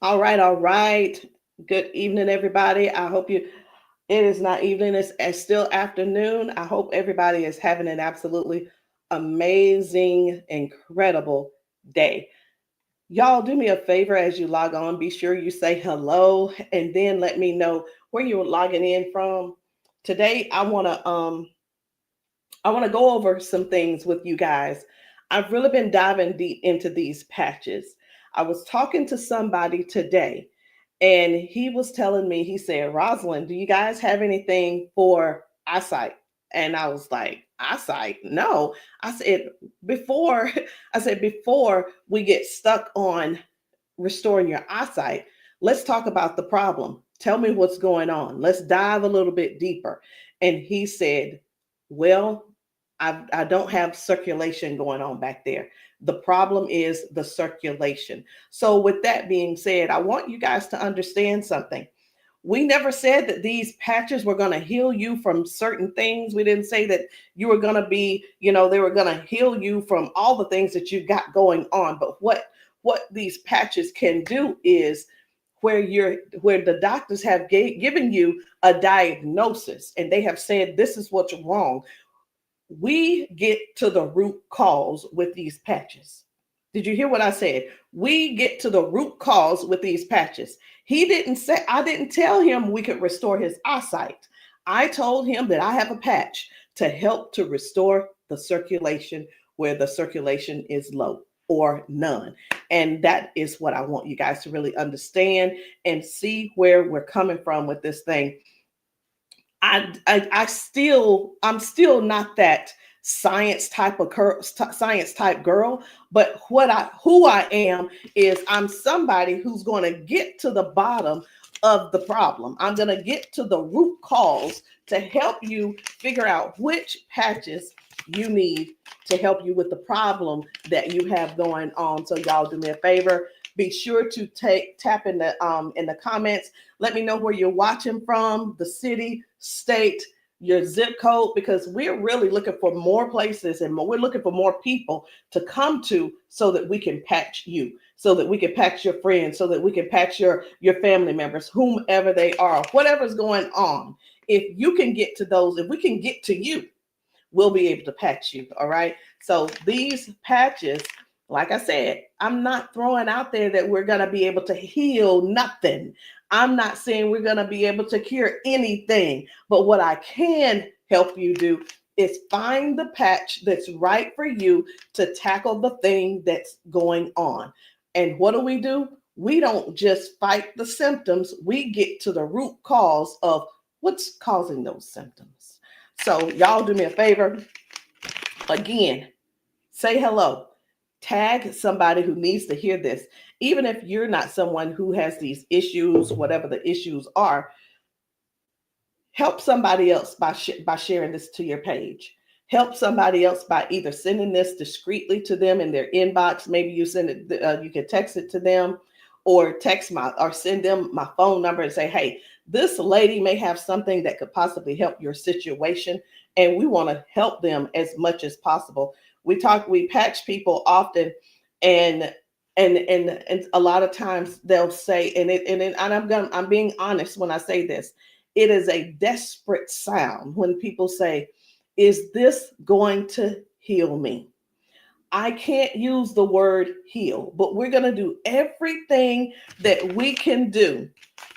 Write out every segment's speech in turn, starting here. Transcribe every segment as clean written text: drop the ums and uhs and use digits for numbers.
All right, all right. Good evening, everybody. I hope you, it is not evening, it's still afternoon. I hope everybody is having an absolutely amazing, incredible day. Y'all, do me a favor as you log on. Be sure you say hello and then let me know where you're logging in from. Today, I want to go over some things with you guys. I've really been diving deep into these patches. I was talking to somebody today, and he was telling me, he said, Rosalind, do you guys have anything for eyesight? And I was like, eyesight? No. I said, before, I said, before we get stuck on restoring your eyesight, let's talk about the problem. Tell me what's going on. Let's dive a little bit deeper. And he said, well, I don't have circulation going on back there. The problem is the circulation. So, with that being said, I want you guys to understand something. We never said that these patches were going to heal you from certain things. We didn't say that you were going to be, they were going to heal you from all the things that you got going on. But what these patches can do is where the doctors have given you a diagnosis and they have said this is what's wrong, we get to the root cause with these patches. Did you hear what I said? We get to the root cause with these patches. He didn't say, I didn't tell him we could restore his eyesight. I told him that I have a patch to help to restore the circulation where the circulation is low or none. And that is what I want you guys to really understand and see where we're coming from with this thing. I'm still not that science type girl, but who I am is I'm somebody who's going to get to the bottom of the problem. I'm going to get to the root cause to help you figure out which patches you need to help you with the problem that you have going on. So y'all do me a favor. Be sure to tap in the comments. Let me know where you're watching from, the city, state, your zip code, because we're really looking for more places and we're looking for more people to come to so that we can patch you, so that we can patch your friends, so that we can patch your family members, whomever they are, whatever's going on. If you can get to those, if we can get to you, we'll be able to patch you. All right. So these patches, like I said, I'm not throwing out there that we're going to be able to heal nothing. I'm not saying we're going to be able to cure anything. But what I can help you do is find the patch that's right for you to tackle the thing that's going on. And what do? We don't just fight the symptoms, we get to the root cause of what's causing those symptoms. So, y'all do me a favor. Again, say hello. Tag somebody who needs to hear this. Even if you're not someone who has these issues, whatever the issues are, help somebody else by sharing this to your page. Help somebody else by either sending this discreetly to them in their inbox. Maybe you send it, you can text it to them, or send them my phone number and say, hey, this lady may have something that could possibly help your situation, and we want to help them as much as possible. We patch people often, and and a lot of times they'll say, I'm being honest when I say this, it is a desperate sound when people say, is this going to heal me? I can't use the word heal, but we're going to do everything that we can do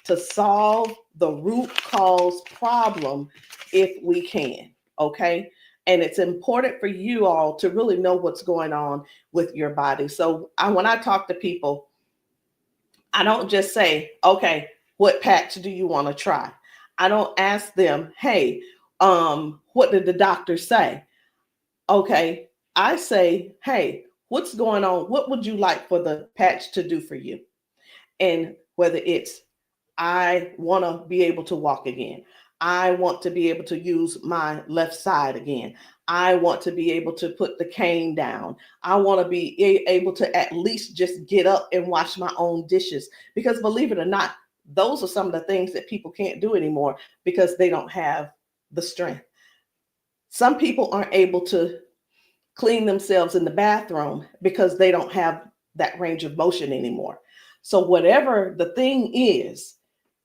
to solve the root cause problem if we can. Okay. And it's important for you all to really know what's going on with your body. So when I talk to people, I don't just say, okay, what patch do you want to try? I don't ask them, hey, what did the doctor say? Okay, I say, hey, what's going on? What would you like for the patch to do for you? And whether it's, I want to be able to walk again. I want to be able to use my left side again. I want to be able to put the cane down. I want to be able to at least just get up and wash my own dishes. Because believe it or not, those are some of the things that people can't do anymore because they don't have the strength. Some people aren't able to clean themselves in the bathroom because they don't have that range of motion anymore. So whatever the thing is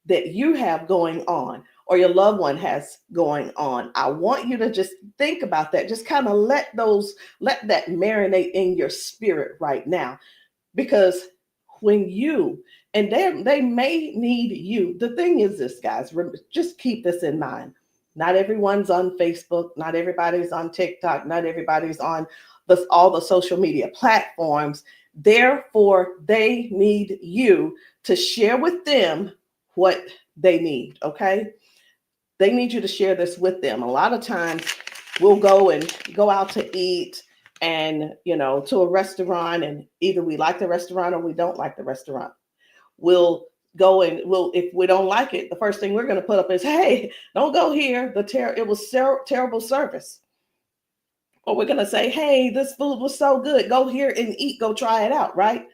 that you have going on or your loved one has going on, I want you to just think about that. Just kind of let that marinate in your spirit right now. Because when you, and they may need you. The thing is this, guys, just keep this in mind. Not everyone's on Facebook, not everybody's on TikTok, not everybody's on all the social media platforms. Therefore, they need you to share with them what they need, okay? They need you to share this with them. A lot of times we'll go out to eat and, to a restaurant, and either we like the restaurant or we don't like the restaurant. We'll go and if we don't like it, the first thing we're going to put up is, hey, don't go here. It was terrible service. Or we're going to say, hey, this food was so good. Go here and eat. Go try it out, right?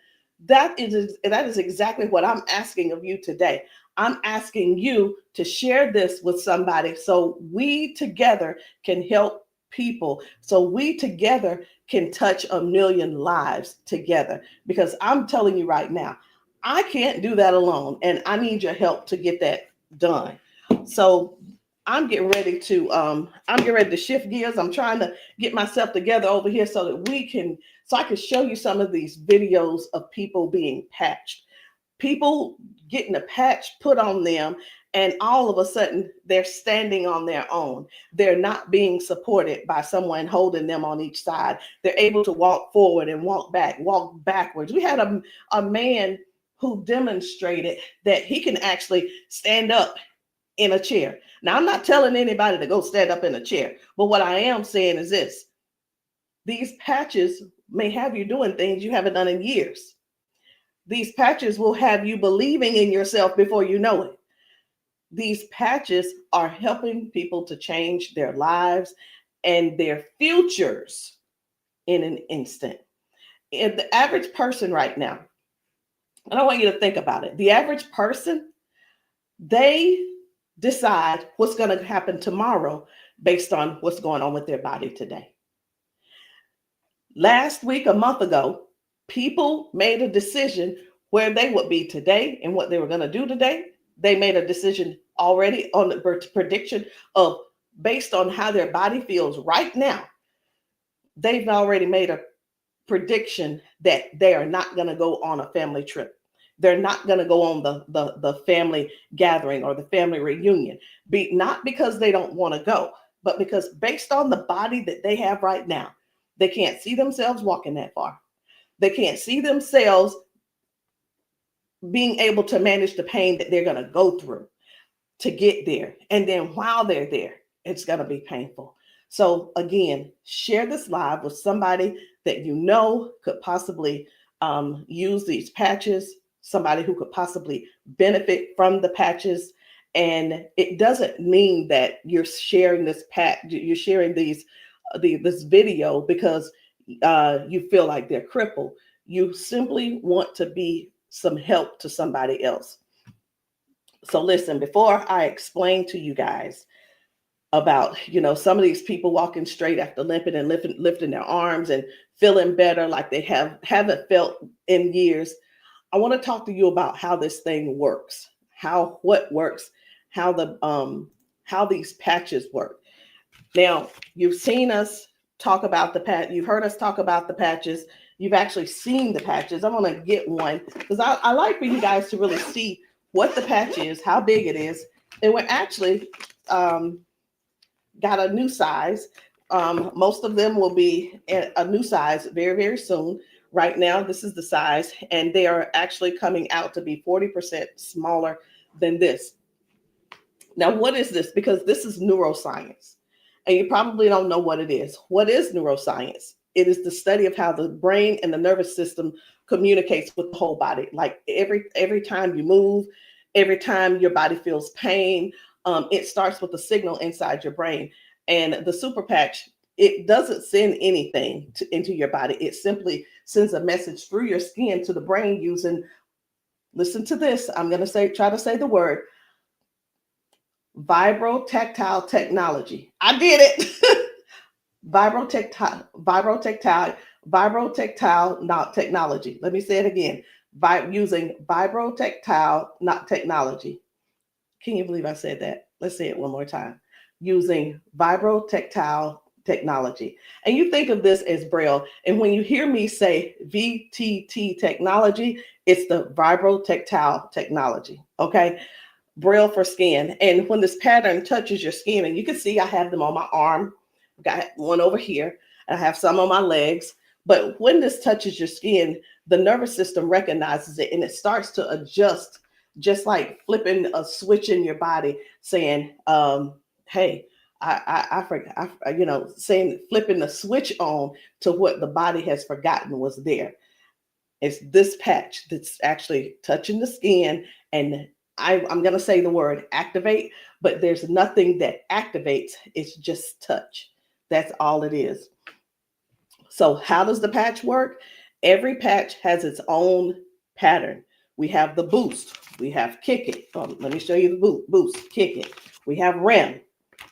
That is exactly what I'm asking of you today. I'm asking you to share this with somebody so we together can help people. So we together can touch 1 million lives together. Because I'm telling you right now, I can't do that alone. And I need your help to get that done. So I'm getting ready to shift gears. I'm trying to get myself together over here so that I can show you some of these videos of people being patched, people getting a patch put on them, and all of a sudden they're standing on their own. They're not being supported by someone holding them on each side. They're able to walk forward and walk backwards. We had a man who demonstrated that he can actually stand up in a chair. Now, I'm not telling anybody to go stand up in a chair, but what I am saying is this: these patches may have you doing things you haven't done in years. These patches will have you believing in yourself before you know it. These patches are helping people to change their lives and their futures in an instant. And the average person right now, and I want you to think about it. The average person, they decide what's going to happen tomorrow based on what's going on with their body today. Last week, a month ago, people made a decision where they would be today and what they were going to do today. They made a decision already on the prediction of based on how their body feels right now. They've already made a prediction that they are not going to go on a family trip. They're not going to go on the family gathering or the family reunion. Not because they don't want to go, but because based on the body that they have right now, they can't see themselves walking that far. They can't see themselves being able to manage the pain that they're going to go through to get there. And then while they're there, it's going to be painful. So again, share this live with somebody that you know could possibly use these patches, somebody who could possibly benefit from the patches. And it doesn't mean that you're sharing this you're sharing this video because you feel like they're crippled. You simply want to be some help to somebody else. So listen, before I explain to you guys about, some of these people walking straight after limping and lifting their arms and feeling better like they haven't felt in years, I want to talk to you about how this thing works, what works, how these patches work. Now, you've seen us talk about you've heard us talk about the patches. You've actually seen the patches. I'm going to get one because I like for you guys to really see what the patch is, how big it is. And we're actually got a new size. Most of them will be a new size very, very soon. Right now, this is the size, and they are actually coming out to be 40% smaller than this. Now, what is this? Because this is neuroscience, and you probably don't know what it is. What is neuroscience? It is the study of how the brain and the nervous system communicates with the whole body. Like every time you move, every time your body feels pain, it starts with a signal inside your brain. And the super patch, it doesn't send anything into your body. It simply sends a message through your skin to the brain using, listen to this, I'm going to try to say the word, vibrotactile technology. I did it. Vibrotactile technology. Let me say it again. using vibrotactile, not technology. Can you believe I said that? Let's say it one more time. Using vibrotactile technology. And you think of this as Braille. And when you hear me say VTT technology, it's the vibrotactile technology. Okay. Braille for skin. And when this pattern touches your skin, and you can see I have them on my arm, I've got one over here, and I have some on my legs. But when this touches your skin, the nervous system recognizes it and it starts to adjust, just like flipping a switch in your body, saying, hey, I forgot, saying, flipping the switch on to what the body has forgotten was there. It's this patch that's actually touching the skin. And I'm going to say the word activate, but there's nothing that activates. It's just touch. That's all it is. So how does the patch work? Every patch has its own pattern. We have the boost. We have kick it. Let me show you the boost, kick it. We have REM.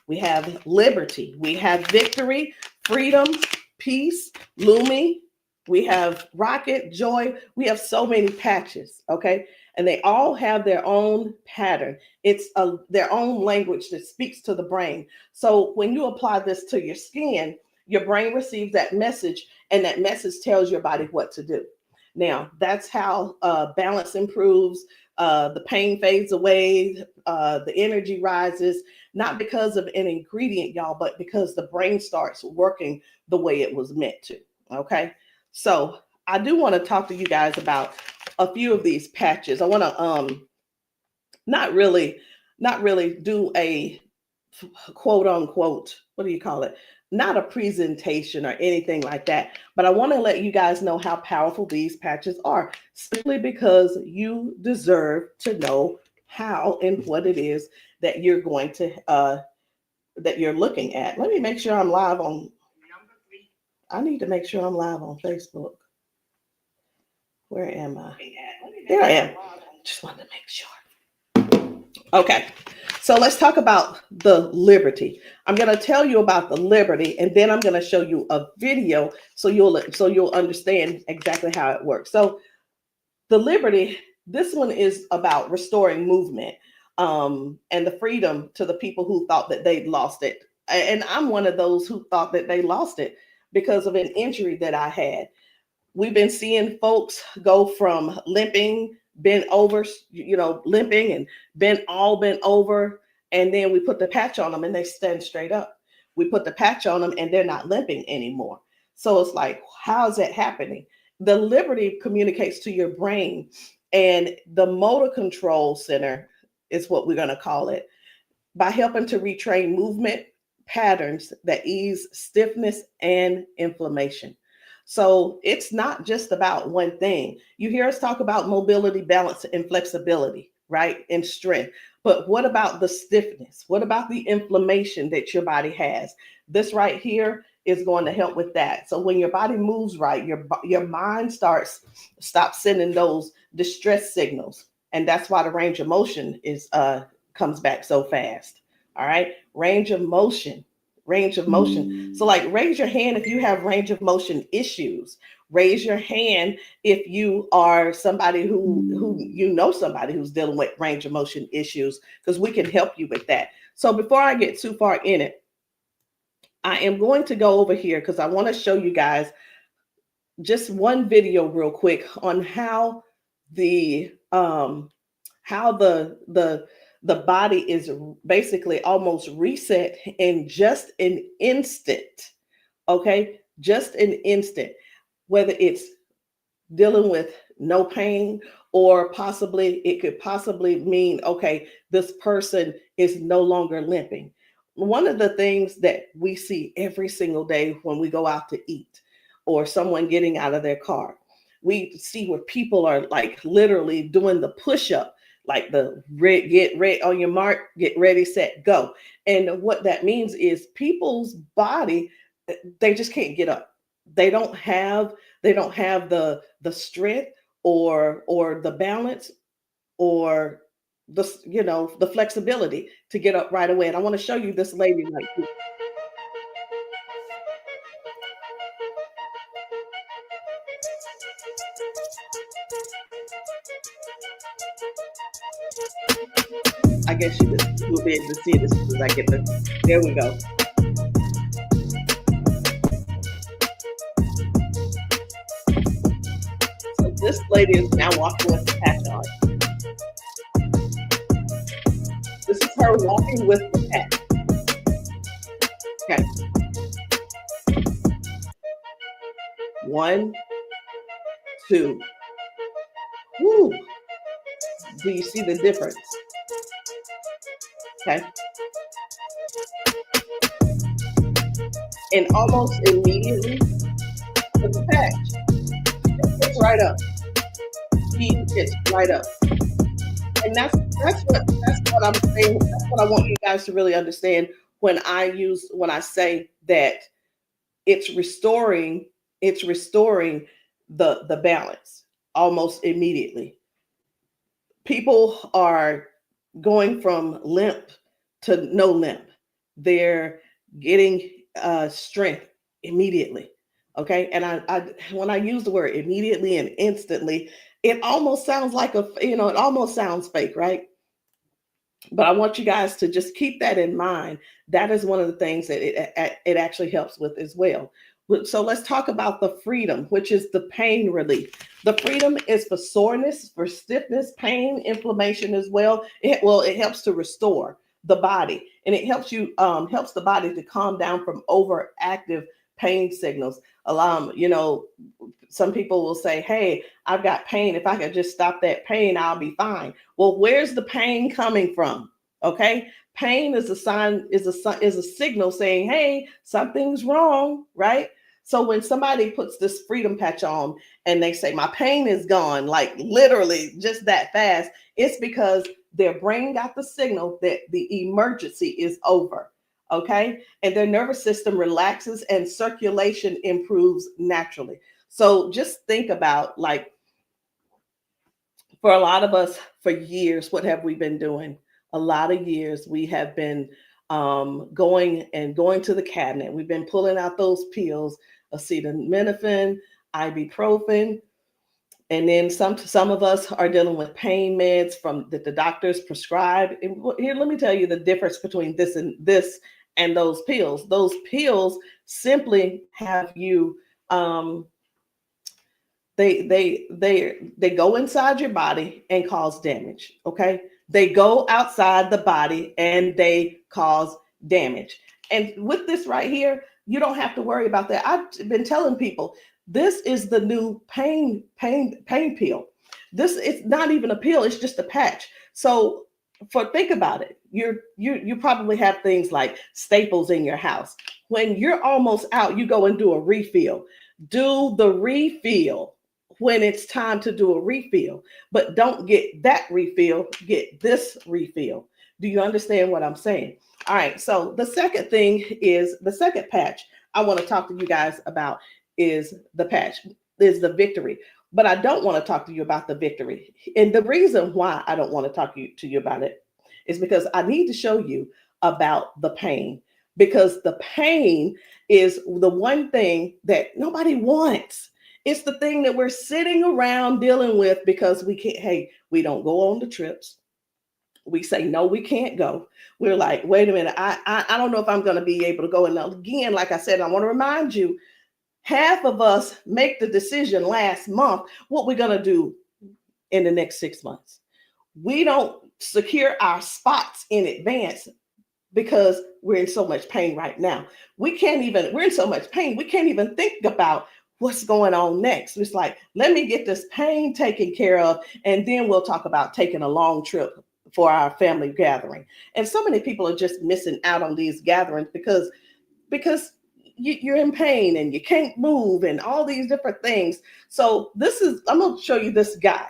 We have liberty. We have victory, freedom, peace, Lumi. We have rocket, joy. We have so many patches, okay? And they all have their own pattern. It's their own language that speaks to the brain. So when you apply this to your skin, your brain receives that message, and that message tells your body what to do. Now, that's how balance improves, the pain fades away, the energy rises, not because of an ingredient, y'all, but because the brain starts working the way it was meant to. Okay. So I do want to talk to you guys about a few of these patches. I want to not really do a quote unquote, what do you call it? Not a presentation or anything like that, but I want to let you guys know how powerful these patches are, simply because you deserve to know how and what it is that you're going to that you're looking at. Let me make sure I'm live on. I need to make sure I'm live on Facebook. Where am I? There I am. Just wanted to make sure. Okay, so let's talk about the liberty. I'm going to tell you about the liberty, and then I'm going to show you a video so you'll understand exactly how it works. So the liberty, this one is about restoring movement, and the freedom to the people who thought that they'd lost it. And I'm one of those who thought that they lost it because of an injury that I had. We've been seeing folks go from limping, bent over, limping and bent over. And then we put the patch on them and they stand straight up. We put the patch on them and they're not limping anymore. So it's like, how is that happening? The liberty communicates to your brain, and the motor control center is what we're going to call it, by helping to retrain movement patterns that ease stiffness and inflammation. So it's not just about one thing. You hear us talk about mobility, balance, and flexibility, right? And strength. But what about the stiffness? What about the inflammation that your body has? This right here is going to help with that. So when your body moves right, your mind stops sending those distress signals. And that's why the range of motion comes back so fast. All right. Range of motion. So like, raise your hand if you have range of motion issues. Raise your hand if you are somebody somebody who's dealing with range of motion issues, because we can help you with that. So before I get too far in it, I am going to go over here because I want to show you guys just one video real quick on how the body is basically almost reset in just an instant. Okay, just an instant. Whether it's dealing with no pain, or it could possibly mean, okay, this person is no longer limping. One of the things that we see every single day when we go out to eat, or someone getting out of their car, we see where people are like literally doing the push-up, like the get ready on your mark, get ready, set, go. And what that means is people's body, they just can't get up. They don't have the strength or the balance or the flexibility to get up right away. And I want to show you this lady right here. I guess you'll be able to see it as soon as I get the. There we go. So this lady is now walking with the patch on. This is her walking with the patch. Okay. 1, 2. Woo. Do you see the difference? Okay. And almost immediately with the patch, it's right up. It's right up. And that's what I'm saying. That's what I want you guys to really understand when I say that it's restoring the balance almost immediately. People are going from limp to no limp. They're getting strength immediately. Okay. And I when I use the word immediately and instantly, it almost sounds like it almost sounds fake, right? But I want you guys to just keep that in mind. That is one of the things that it actually helps with as well. So let's talk about the freedom, which is the pain relief. The freedom is for soreness, for stiffness, pain, inflammation as well. It helps to restore the body, and it helps the body to calm down from overactive pain signals. Some people will say, "Hey, I've got pain. If I could just stop that pain, I'll be fine." Well, where's the pain coming from? Okay, pain is a sign, is a signal saying, "Hey, something's wrong," right? So when somebody puts this freedom patch on and they say, "My pain is gone," like literally just that fast, it's because their brain got the signal that the emergency is over. Okay, and their nervous system relaxes and circulation improves naturally. So just think about, like, for a lot of us, for years, what have we been doing? A lot of years we have been going to the cabinet. We've been pulling out those pills, acetaminophen, ibuprofen, and then some of us are dealing with pain meds from that the doctors prescribe. And here, let me tell you the difference between this and those pills. Those pills simply have you they go inside your body and cause damage. Okay, they go outside the body and they cause damage. And with this right here, you don't have to worry about that. I've been telling people this is the new pain pill. This is not even a pill, it's just a patch. So think about it. You probably have things like staples in your house. When you're almost out, you go and do a refill. Do the refill when it's time to do a refill, but don't get that refill, get this refill. Do you understand what I'm saying? All right, so the second patch I want to talk to you guys about is the victory. But I don't want to talk to you about the victory. And the reason why I don't want to talk to you about it is because I need to show you about the pain, because the pain is the one thing that nobody wants. It's the thing that we're sitting around dealing with because we don't go on the trips. We say, no, we can't go. We're like, wait a minute, I don't know if I'm going to be able to go. And again, like I said, I want to remind you, half of us make the decision last month what we're going to do in the next 6 months. We don't secure our spots in advance because we're in so much pain right now. We're in so much pain, we can't even think about what's going on next. It's like, let me get this pain taken care of, and then we'll talk about taking a long trip for our family gathering. And so many people are just missing out on these gatherings because you're in pain and you can't move and all these different things. So I'm going to show you this guy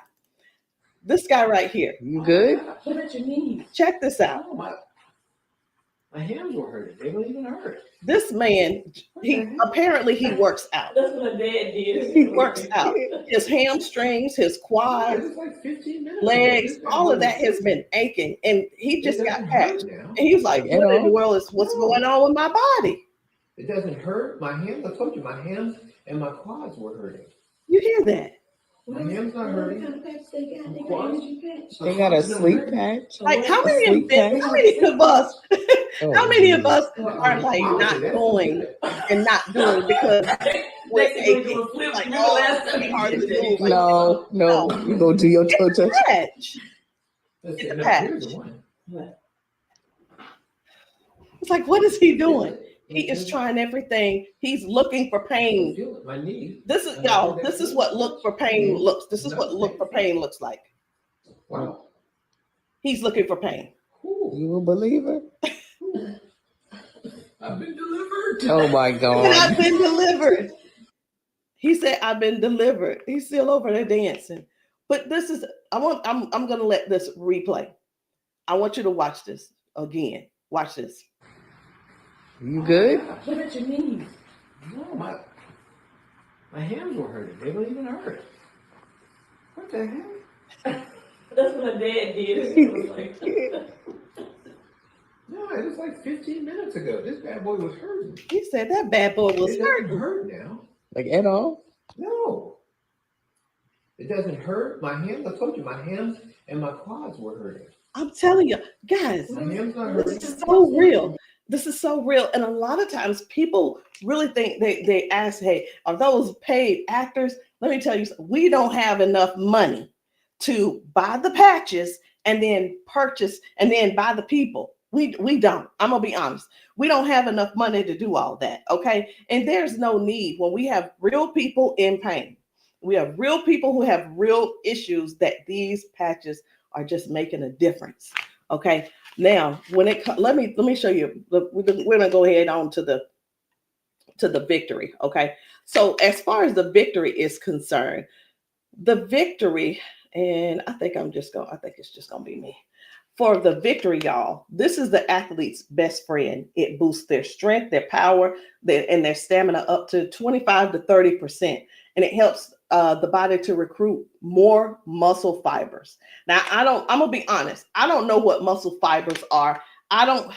right here. You good? What did you mean? Check this out. Oh, my hands were hurting. They weren't even hurt. This man, he works out. That's what my dad did. He works out. His hamstrings, his quads, like 15 minutes. legs, all of that has been aching, and he just got patched. And he was like, Like, "What in the world is what's going on with my body?" It doesn't hurt. My hands, I told you, my hands and my quads were hurting. You hear that? My ham's not hurting. What kind of patch they got? They got Quads? energy patch. They got a sleep patch. Like how A many sleep patch. how many of us Oh, how many of Jesus. us are like not going and not doing because we Next thing ache you it? gonna flip. Like, Remember oh, last it's time too you hard did to that? move. Like, No, no. you go do your toe touch. Patch. Let's It's see. a No, patch. here's the one. It's like, what is he doing? Feel it. He is trying everything. He's looking for I pain. feel it. My knee. This is y'all. This is what look for pain looks. This is what look for pain looks like. Wow. He's looking for pain. Ooh. You a believer? I've been delivered. Oh my And God. I've been delivered. He said, I've been delivered. He's still over there dancing. But this is, I'm gonna let this replay. I want you to watch this again. Watch this. You good? What about your knees? No, my hands were hurting. They don't even hurt. What the heck? That's what my dad did. It was like, No, it was like 15 minutes ago. This bad boy was hurting. He said that bad boy was It doesn't hurting. hurt now. Like at all? No. It doesn't hurt. My hands, I told you, my hands and my quads were hurting. I'm telling you, guys, My hands not this hurting. is so real. This is so real. And a lot of times people really think they ask, hey, are those paid actors? Let me tell you, we don't have enough money to buy the patches and then purchase and then buy the people. We don't. I'm gonna be honest. We don't have enough money to do all that. Okay. And there's no need when we have real people in pain. We have real people who have real issues that these patches are just making a difference. Okay. Now, when it let me show you. We're gonna go ahead on to the victory. Okay. So as far as the victory is concerned, the victory, and I think it's just gonna be me. For the victory, y'all, this is the athlete's best friend. It boosts their strength, their power, and their stamina up to 25 to 30%. And it helps the body to recruit more muscle fibers. Now, I'm gonna be honest, I don't know what muscle fibers are. I don't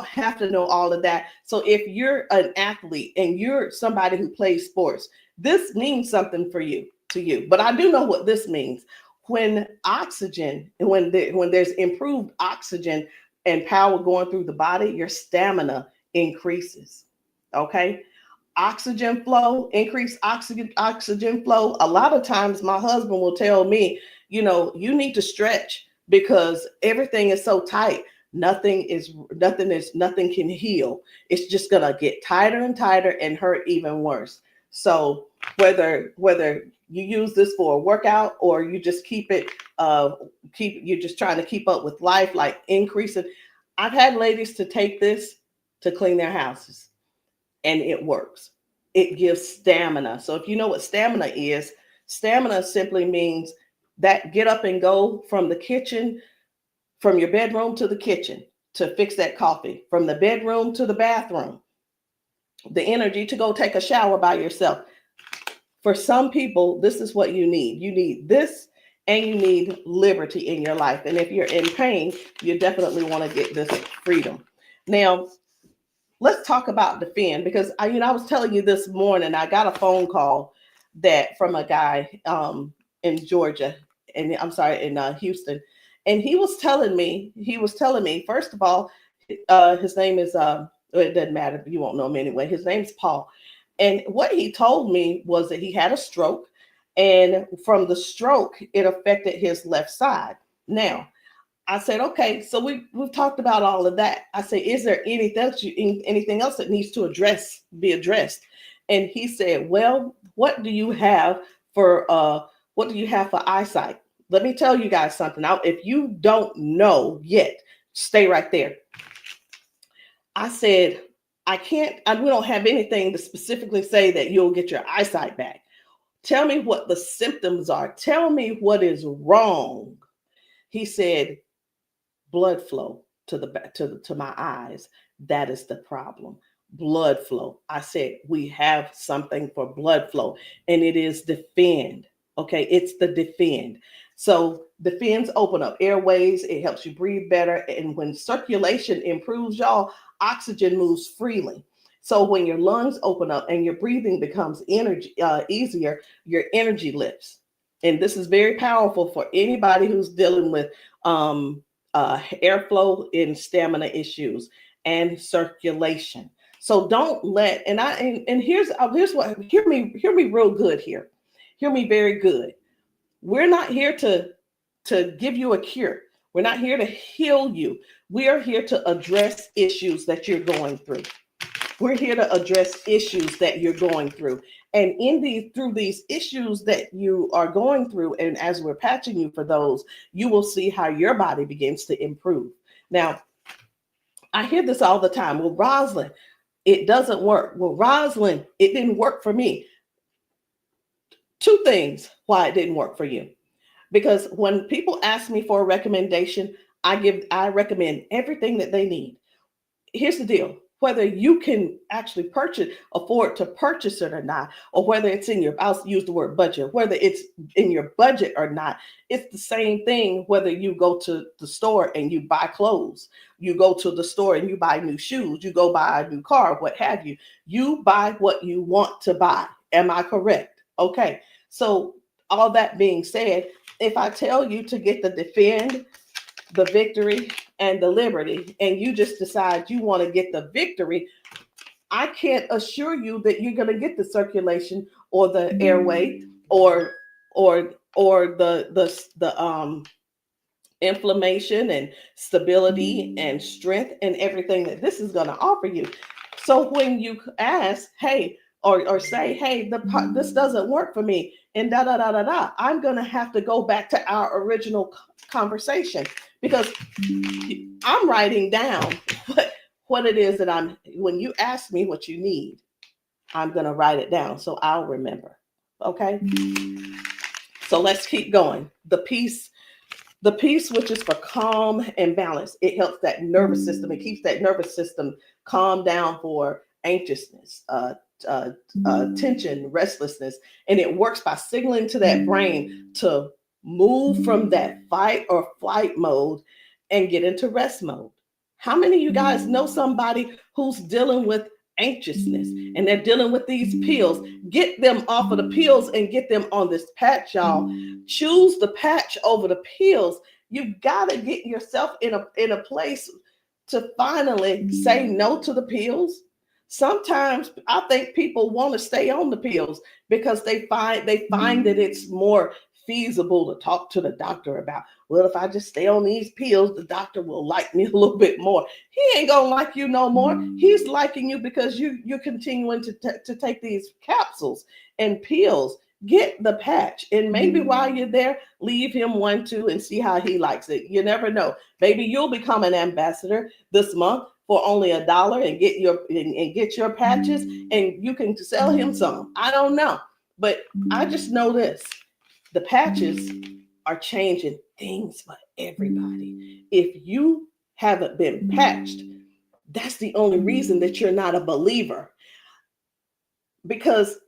have to know all of that. So if you're an athlete and you're somebody who plays sports, this means something to you. But I do know what this means. When there's improved oxygen and power going through the body, your stamina increases. Okay. Oxygen flow, increased oxygen flow. A lot of times my husband will tell me, you need to stretch because everything is so tight. Nothing can heal. It's just gonna get tighter and tighter and hurt even worse. So whether you use this for a workout or you just you're just trying to keep up with life, like increasing. I've had ladies to take this to clean their houses and it works. It gives stamina. So if you know what stamina simply means that get up and go from the kitchen, from your bedroom to the kitchen to fix that coffee, from the bedroom to the bathroom, the energy to go take a shower by yourself. For some people, this is what you need. You need this and you need liberty in your life. And if you're in pain, you definitely want to get this freedom. Now, let's talk about defend because I was telling you this morning, I got a phone call from a guy in Georgia, and I'm sorry, in Houston. And he was telling me, first of all, his name is, it doesn't matter, you won't know him anyway. His name's Paul. And what he told me was that he had a stroke, and from the stroke, it affected his left side. Now, I said, okay, so we've talked about all of that. I said, is there anything else that needs to be addressed? And he said, well, what do you have for eyesight? Let me tell you guys something. Now, if you don't know yet, stay right there. I said, we don't have anything to specifically say that you'll get your eyesight back. Tell me what the symptoms are. Tell me what is wrong. He said, blood flow to my eyes. That is the problem. Blood flow. I said, we have something for blood flow, and it is defend. Okay, it's the defend. So defends open up airways. It helps you breathe better. And when circulation improves, y'all, oxygen moves freely. So when your lungs open up and your breathing becomes easier, your energy lifts. and this is very powerful for anybody who's dealing with airflow and stamina issues and circulation. So don't let, and here's what, hear me real good here. Hear me very good. We're not here to give you a cure. We're not here to heal you. We are here to address issues that you're going through. We're here to address issues that you're going through. And through these issues that you are going through, and as we're patching you for those, you will see how your body begins to improve. Now, I hear this all the time. Well, Rosalind, it doesn't work. Well, Rosalind, it didn't work for me. Two things why it didn't work for you. Because when people ask me for a recommendation, I recommend everything that they need. Here's the deal. Whether you can actually afford to purchase it or not, or whether it's I'll use the word budget, whether it's in your budget or not, it's the same thing whether you go to the store and you buy clothes, you go to the store and you buy new shoes, you go buy a new car, what have you. You buy what you want to buy. Am I correct? Okay. So all that being said, if I tell you to get the Defend, the Victory, and the Liberty, and you just decide you want to get the Victory, I can't assure you that you're going to get the circulation or the airway or the inflammation and stability and strength and everything that this is going to offer you. So when you ask, hey, or say, hey, this doesn't work for me, and I'm going to have to go back to our original conversation, because I'm writing down what it is that when you ask me what you need, I'm going to write it down so I'll remember. Okay. So let's keep going. The peace, which is for calm and balance. It helps that nervous system. It keeps that nervous system calm down for anxiousness, tension, restlessness. And it works by signaling to that brain to move from that fight or flight mode and get into rest mode. How many of you guys know somebody who's dealing with anxiousness and they're dealing with these pills? Get them off of the pills and get them on this patch, y'all. Choose the patch over the pills. You got to get yourself in a place to finally say no to the pills. Sometimes I think people want to stay on the pills because they find that it's more feasible to talk to the doctor about, well, if I just stay on these pills, the doctor will like me a little bit more. He ain't gonna like you no more. He's liking you because you're continuing to take these capsules and pills. Get the patch, and maybe while you're there, leave him one too and see how he likes it. You never know. Maybe you'll become an ambassador this month for only $1 and get your patches, and you can sell him some. I don't know, but I just know this. The patches are changing things for everybody. If you haven't been patched, that's the only reason that you're not a believer. Because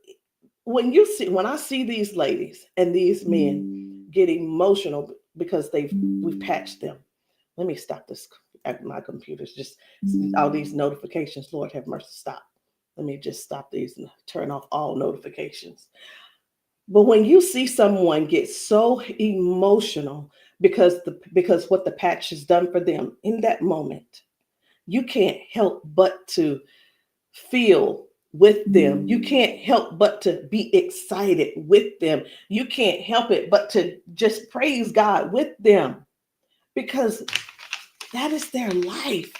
when I see these ladies and these men get emotional because we've patched them. Let me stop this. My computer's just all these notifications. Lord have mercy, stop. Let me just stop these and turn off all notifications. But when you see someone get so emotional because what the patch has done for them in that moment, you can't help but to feel with them. You can't help but to be excited with them. You can't help it but to just praise God with them, because that is their life.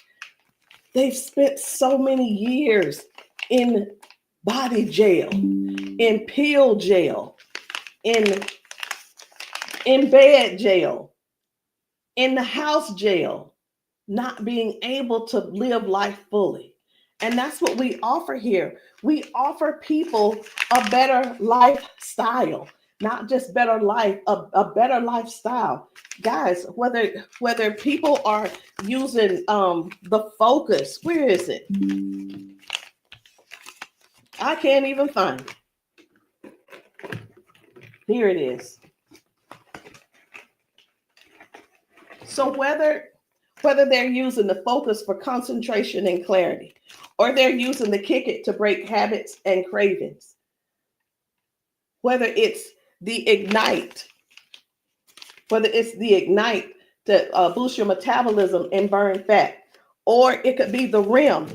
They've spent so many years in body jail, in pill jail, in bed jail, in the house jail, not being able to live life fully. And that's what we offer here. We offer people a better lifestyle, not just better life, a better lifestyle. Guys, whether people are using the Focus, where is it? I can't even find it. Here it is. So whether they're using the Focus for concentration and clarity, or they're using the Kick It to break habits and cravings, whether it's the ignite, whether it's the ignite to boost your metabolism and burn fat, or it could be the REM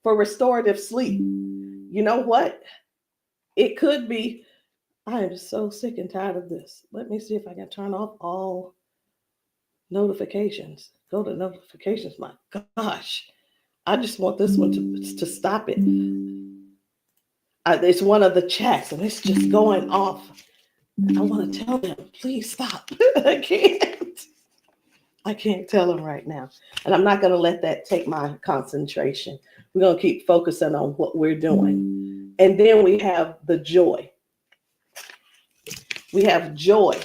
for restorative sleep. You know what? It could be, I am so sick and tired of this. Let me see if I can turn off all notifications. Go to notifications. My gosh. I just want this one to stop it. It's one of the chats and it's just going off. I want to tell them, please stop. I can't tell them right now. And I'm not going to let that take my concentration. We're going to keep focusing on what we're doing. And then we have the joy. We have joy,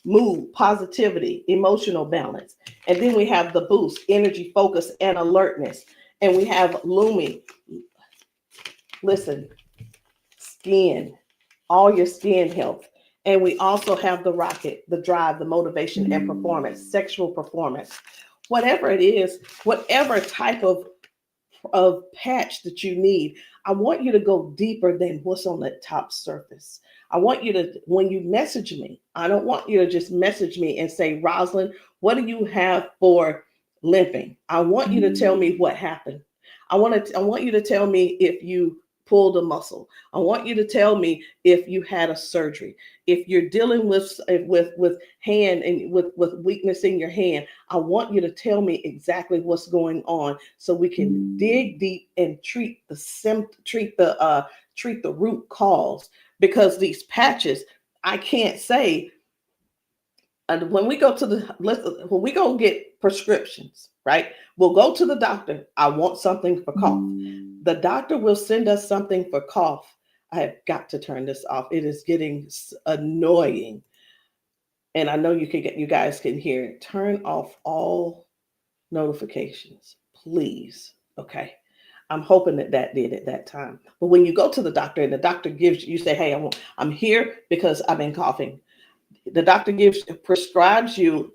mood, positivity, emotional balance. And then we have the boost, energy, focus, and alertness. And we have Lumi. Listen, skin, all your skin health. And we also have the rocket, the drive, the motivation and performance, sexual performance. Whatever it is, whatever type of patch that you need, I want you to go deeper than what's on the top surface. I want you to, when you message me, I don't want you to just message me and say, Rosalind, what do you have for limping? I want you to tell me what happened. I want you to tell me if you pulled a muscle. I want you to tell me if you had a surgery. If you're dealing with hand and with weakness in your hand, I want you to tell me exactly what's going on so we can dig deep and treat the root cause. Because these patches, I can't say. And when we go get prescriptions, right? We'll go to the doctor. I want something for cough. The doctor will send us something for cough. I have got to turn this off. It is getting annoying. And I know you guys can hear it. Turn off all notifications, please. Okay. I'm hoping that did at that time. But when you go to the doctor and the doctor you say, hey, I'm here because I've been coughing. The doctor prescribes you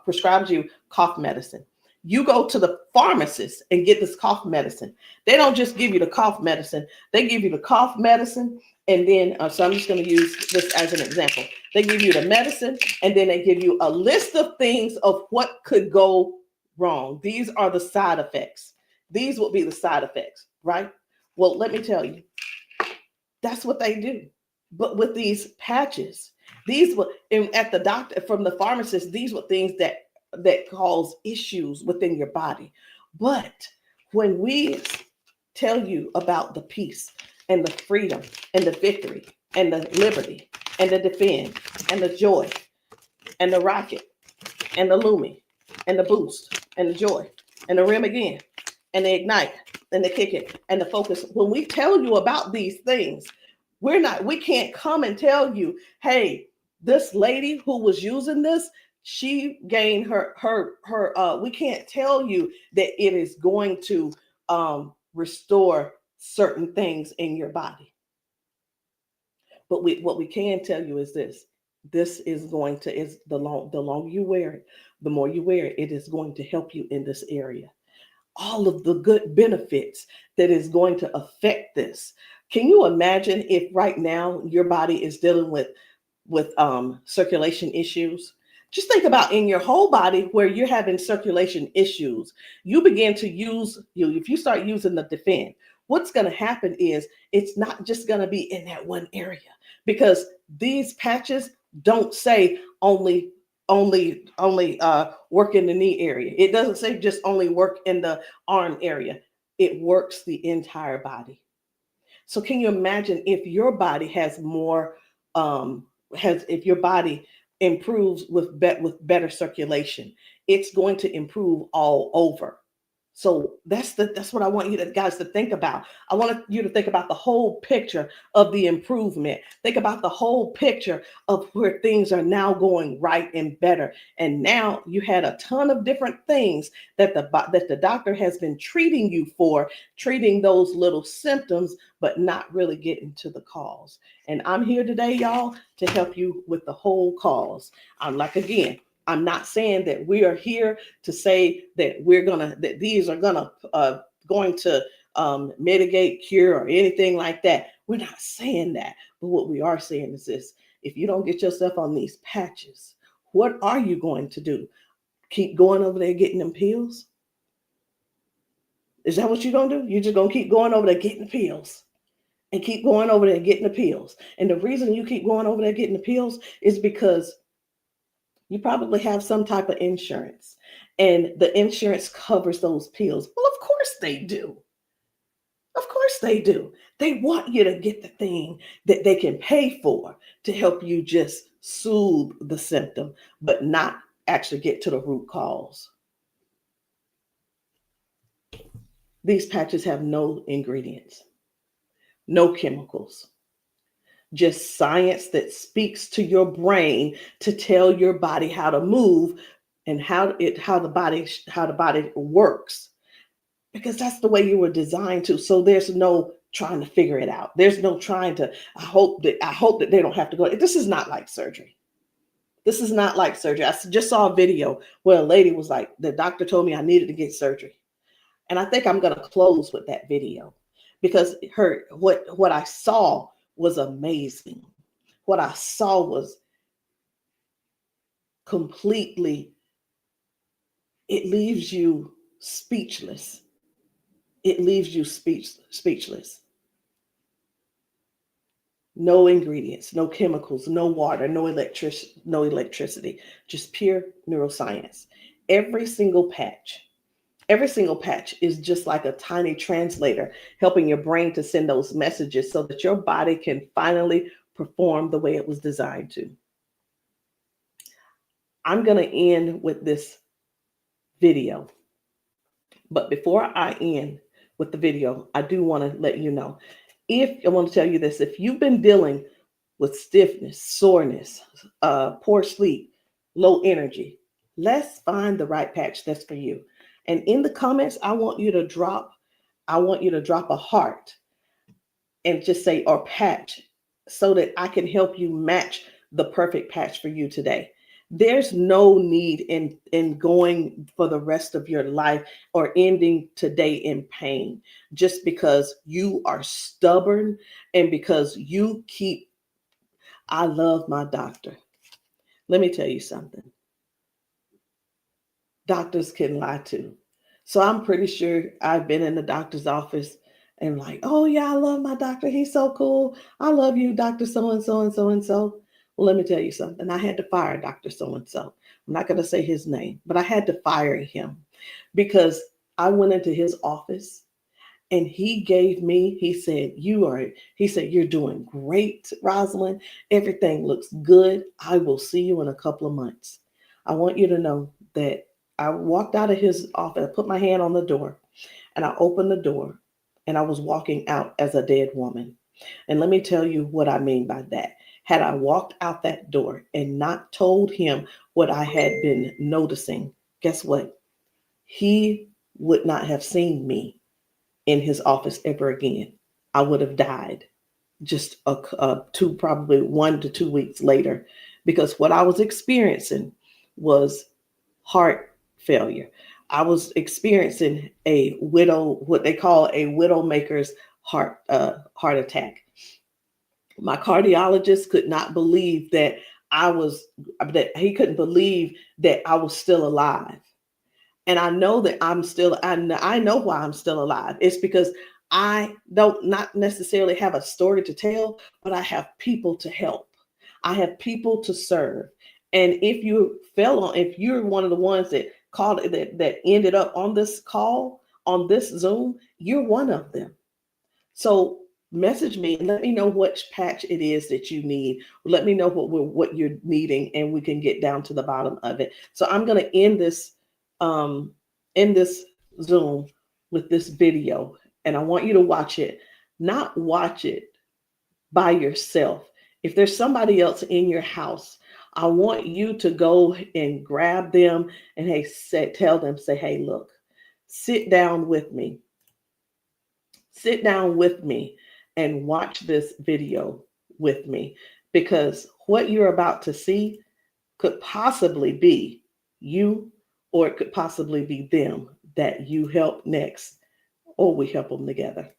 prescribes you cough medicine. You go to the pharmacist and get this cough medicine. They don't just give you the cough medicine. They give you the cough medicine. And then, so I'm just going to use this as an example. They give you the medicine and then they give you a list of things of what could go wrong. These are the side effects. These will be the side effects, right? Well, let me tell you, that's what they do. But with these patches, these were at the doctor, from the pharmacist, these were things that cause issues within your body. But when we tell you about the peace and the freedom and the victory and the liberty and the defend and the joy and the rocket and the Lumi and the boost and the joy and the rim again and the ignite and the kick it and the focus, when we tell you about these things, we can't come and tell you, hey, this lady who was using this, she gained we can't tell you that it is going to restore certain things in your body. But what we can tell you is this is going to, the longer you wear it, the more you wear it, it is going to help you in this area. All of the good benefits that is going to affect this. Can you imagine if right now your body is dealing with circulation issues? Just think about in your whole body where you're having circulation issues. You begin to if you start using the defend, what's going to happen is it's not just going to be in that one area, because these patches don't say only work in the knee area. It doesn't say just only work in the arm area. It works the entire body. So can you imagine if your body has more, if your body improves with better circulation, it's going to improve all over. So that's what I want you guys to think about. I want you to think about the whole picture of the improvement. Think about the whole picture of where things are now going right and better. And now you had a ton of different things that the doctor has been treating you for, treating those little symptoms, but not really getting to the cause. And I'm here today, y'all, to help you with the whole cause. I'm not saying that we are here to say that that these are going to mitigate, cure, or anything like that. We're not saying that, But what we are saying is this: if you don't get yourself on these patches, what are you going to do? Keep going over there getting them pills? Is that what you're going to do? You're just going to keep going over there getting the pills and keep going over there getting the pills. And the reason you keep going over there getting the pills is because you probably have some type of insurance, and the insurance covers those pills. Well, of course they do. Of course they do. They want you to get the thing that they can pay for to help you just soothe the symptom, but not actually get to the root cause. These patches have no ingredients, no chemicals, just science that speaks to your brain to tell your body how to move and how the body works, because that's the way you were designed to. So there's no trying to figure it out. There's no trying to, I hope that they don't have to go. This is not like surgery. This is not like surgery. I just saw a video where a lady was like, the doctor told me I needed to get surgery. And I think I'm going to close with that video, because what I saw was amazing. What I saw was completely, it leaves you speechless. It leaves you speechless. No ingredients, no chemicals, no water, no electricity, just pure neuroscience. Every single patch is just like a tiny translator, helping your brain to send those messages so that your body can finally perform the way it was designed to. I'm going to end with this video. But before I end with the video, I do want to let you know, I want to tell you this: if you've been dealing with stiffness, soreness, poor sleep, low energy, let's find the right patch that's for you. And in the comments, I want you to drop a heart and just say, or patch, so that I can help you match the perfect patch for you today. There's no need in going for the rest of your life or ending today in pain just because you are stubborn and because you keep, I love my doctor. Let me tell you something. Doctors can lie too. So I'm pretty sure I've been in the doctor's office and like, oh yeah, I love my doctor. He's so cool. I love you, Dr. So-and-so and so-and-so. Well, let me tell you something. I had to fire Dr. So-and-so. I'm not going to say his name, but I had to fire him because I went into his office and he said, you're doing great, Rosalind. Everything looks good. I will see you in a couple of months. I want you to know that I walked out of his office, I put my hand on the door, and I opened the door, and I was walking out as a dead woman. And let me tell you what I mean by that. Had I walked out that door and not told him what I had been noticing, guess what? He would not have seen me in his office ever again. I would have died just probably 1 to 2 weeks later, because what I was experiencing was heart failure. I was experiencing what they call a widowmaker's heart attack. My cardiologist could not believe that he couldn't believe that I was still alive. And I know that I know why I'm still alive. It's because I don't not necessarily have a story to tell, but I have people to help. I have people to serve. And if you're one of the ones that called that ended up on this call, on this Zoom, you're one of them. So message me and let me know which patch it is that you need. Let me know what you're needing, and we can get down to the bottom of it. So I'm going to end this Zoom with this video, and I want you to watch it. Not watch it by yourself. If there's somebody else in your house, I want you to go and grab them and tell them, say, hey, look, sit down with me. Sit down with me and watch this video with me, because what you're about to see could possibly be you, or it could possibly be them that you help next, or we help them together.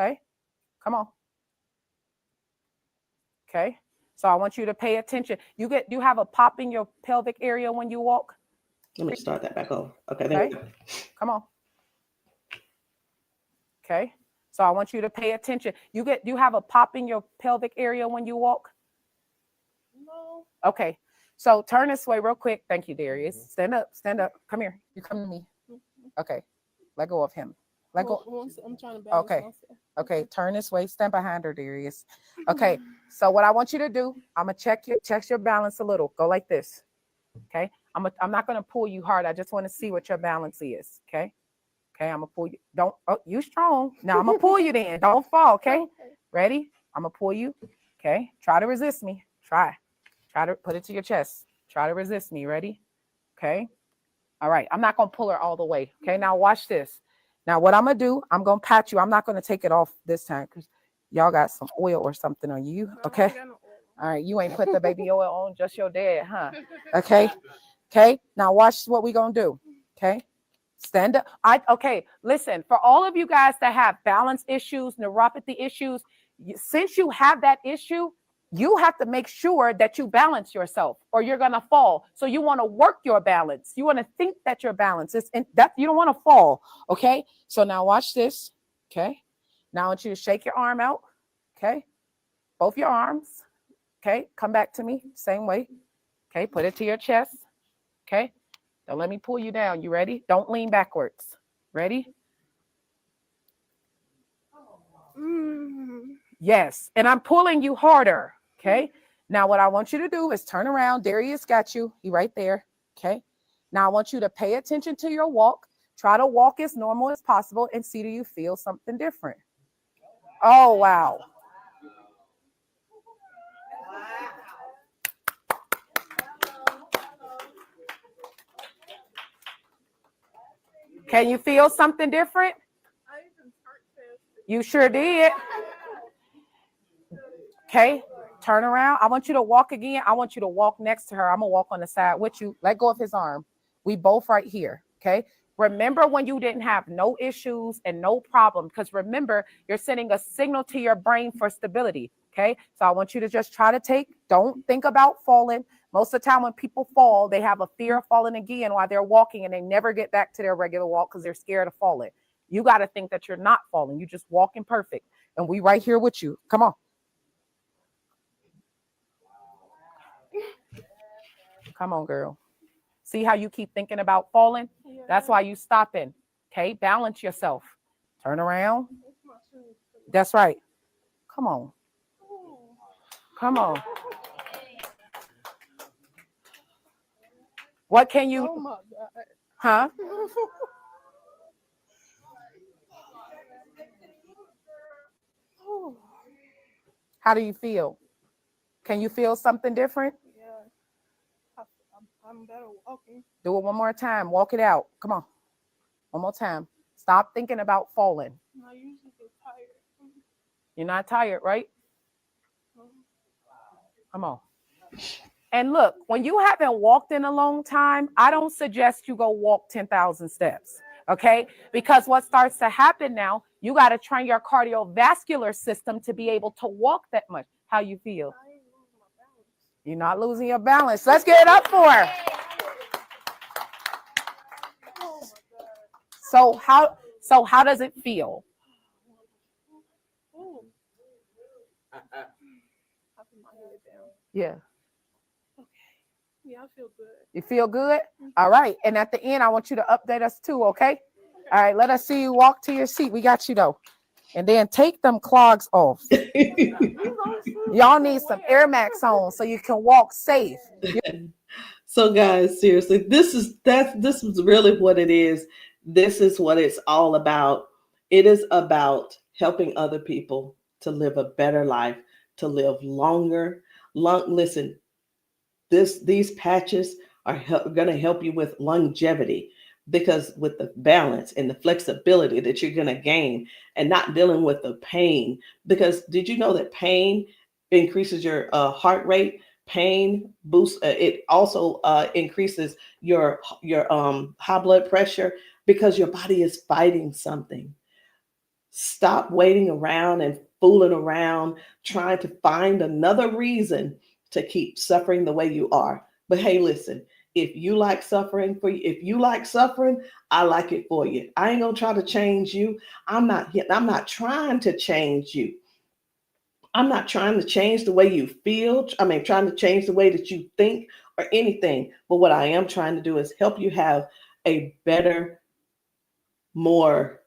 Okay, come on. Okay, so I want you to pay attention. You have a pop in your pelvic area when you walk? Let me start that back over. Okay, there we go. Come on. Okay, so I want you to pay attention. Do you have a pop in your pelvic area when you walk? No. Okay, so turn this way real quick. Thank you, Darius. Stand up, come here. You come to me. Okay, let go of him. Let go. I'm trying to balance Okay. myself. Okay, turn this way. Stand behind her, Darius. Okay, so what I want you to do, I'm gonna check your balance a little. Go like this. Okay, I'm not gonna pull you hard. I just want to see what your balance is. Okay, I'm gonna pull you. You strong. Now I'm gonna pull you. Then don't fall. Okay, ready? I'm gonna pull you. Okay, try to resist me. Try to put it to your chest. Try to resist me. Ready? Okay. All right. I'm not gonna pull her all the way. Okay. Now watch this. Now, what I'm going to do, I'm going to pat you. I'm not going to take it off this time because y'all got some oil or something on you. Okay. All right. You ain't put the baby oil on, just your dad, huh? Okay. Okay. Now, watch what we're going to do. Okay. Stand up. Okay. Listen, for all of you guys that have balance issues, neuropathy issues, since you have that issue, you have to make sure that you balance yourself or you're going to fall. So you want to work your balance. You want to think that your balance is that you don't want to fall. Okay. So now watch this. Okay. Now I want you to shake your arm out. Okay. Both your arms. Okay. Come back to me. Same way. Okay. Put it to your chest. Okay. Don't let me pull you down. You ready? Don't lean backwards. Ready? Yes. And I'm pulling you harder. Okay. Now what I want you to do is turn around. Darius got you. He right there. Okay. Now I want you to pay attention to your walk. Try to walk as normal as possible and see, do you feel something different? Oh, wow. Can you feel something different? You sure did. Okay. Turn around. I want you to walk again. I want you to walk next to her. I'm going to walk on the side with you. Let go of his arm. We both right here. Okay. Remember when you didn't have no issues and no problem, because remember, you're sending a signal to your brain for stability. Okay. So I want you to just try to don't think about falling. Most of the time when people fall, they have a fear of falling again while they're walking and they never get back to their regular walk because they're scared of falling. You got to think that you're not falling. You're just walking perfect. And we right here with you. Come on. Come on, girl. See how you keep thinking about falling? Yeah. That's why you stopping. Okay, balance yourself. Turn around. That's right. Come on. Come on. What can you? Oh my God. Huh? How do you feel? Can you feel something different? Yeah. I'm better walking. Do it one more time. Walk it out. Come on. One more time. Stop thinking about falling. I usually get tired. You're not tired, right? Come on. And look, when you haven't walked in a long time, I don't suggest you go walk 10,000 steps. Okay? Because what starts to happen now, you got to train your cardiovascular system to be able to walk that much. How you feel? You're not losing your balance. Let's get it up for her. So how does it feel? Yeah. Okay. Yeah, I feel good. You feel good? All right. And at the end, I want you to update us too, okay? All right, let us see you walk to your seat. We got you though. And then take them clogs off. Y'all need some Air Max on so you can walk safe. So guys, seriously, this is really what it is. This is what it's all about. It is about helping other people to live a better life, to live longer. Listen, these patches are going to help you with longevity, because with the balance and the flexibility that you're going to gain and not dealing with the pain. Because did you know that pain increases your heart rate? Pain boosts. It also increases your high blood pressure, because your body is fighting something. Stop waiting around and fooling around, trying to find another reason to keep suffering the way you are. But hey, listen, if you like suffering if you like suffering, I like it for you. I ain't gonna try to change you. I'm not trying to change you. I'm not trying to change the way you feel. I mean, trying to change the way that you think or anything. But what I am trying to do is help you have a better, more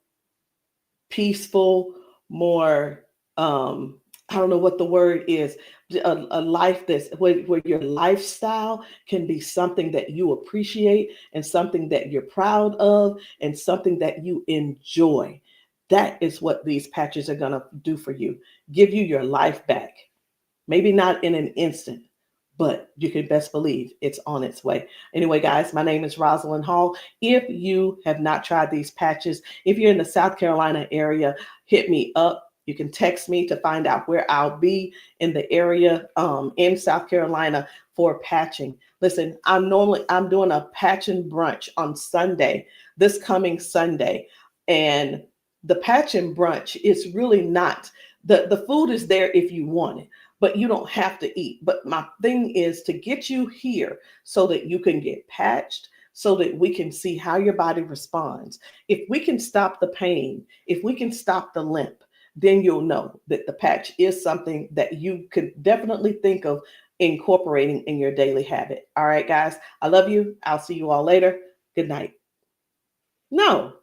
peaceful, more I don't know what the word is, a life that's where your lifestyle can be something that you appreciate and something that you're proud of and something that you enjoy. That is what these patches are going to do for you. Give you your life back. Maybe not in an instant, but you can best believe it's on its way. Anyway, guys, my name is Rosalind Hall. If you have not tried these patches, if you're in the South Carolina area, hit me up. You can text me to find out where I'll be in the area in South Carolina for patching. Listen, I'm doing a patching brunch on Sunday, this coming Sunday. And the patching brunch is really not, the food is there if you want it, but you don't have to eat. But my thing is to get you here so that you can get patched, so that we can see how your body responds. If we can stop the pain, if we can stop the limp, then you'll know that the patch is something that you could definitely think of incorporating in your daily habit. All right, guys, I love you. I'll see you all later. Good night. No,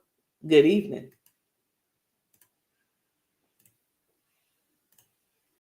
good evening.